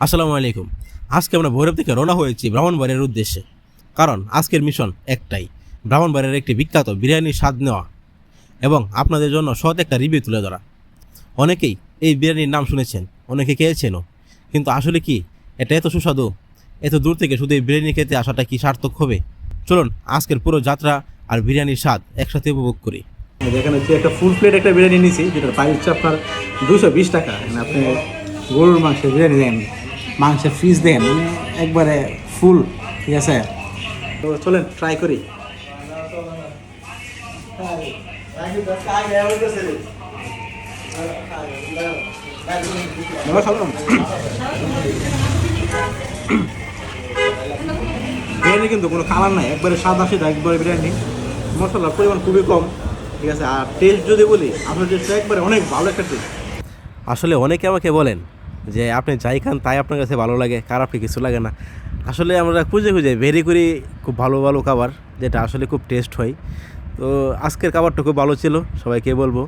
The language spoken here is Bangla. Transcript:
আসসালামু আলাইকুম। আজকে আমরা ভৈরব থেকে রওনা হয়েছি ব্রাহ্মণবাড়িয়ার উদ্দেশ্যে। কারণ আজকের মিশন একটাই, ব্রাহ্মণবাড়িয়ার একটি বিখ্যাত বিরিয়ানির স্বাদ নেওয়া এবং আপনাদের জন্য সৎ একটা রিভিউ তুলে ধরা। অনেকেই এই বিরিয়ানির নাম শুনেছেন, অনেকে খেয়েছেনও, কিন্তু আসলে কি এটা এত সুস্বাদু? এত দূর থেকে শুধু এই বিরিয়ানি খেতে আসাটা কি সার্থক হবে? চলুন আজকের পুরো যাত্রা আর বিরিয়ানির স্বাদ একসাথে উপভোগ করি। যেখানে হচ্ছে একটা ফুল প্লেট একটা বিরিয়ানি নিয়েছি, যেটার প্রাইস হচ্ছে আপনার 220 টাকা। মানে আপনি গরুর মাংসের বিরিয়ানি দেন, মাংসের পিস দেন, মানে একবারে ফুল। ঠিক আছে, তো চলেন ট্রাই করি। নেওয়া খাবো বিরিয়ানি কিন্তু কোনো কালার নাই, একবারে সাদা সিধা একবারে বিরিয়ানি। মশলার পরিমাণ খুবই কম। ঠিক আছে, আর টেস্ট যদি বলি, আপনার টেস্ট একবারে অনেক ভালো একটা টেস্ট। আসলে অনেকে আমাকে বলেন যে আপনি যাই খান তাই আপনার কাছে ভালো লাগে, খারাপ কি কিছু লাগে না। আসলে আমরা খুঁজে খুঁজে বেরি করি খুব ভালো ভালো খাবার, যেটা আসলে খুব টেস্ট হয়। তো আজকের খাবারটা খুব ভালো ছিল, সবাইকে বলবো।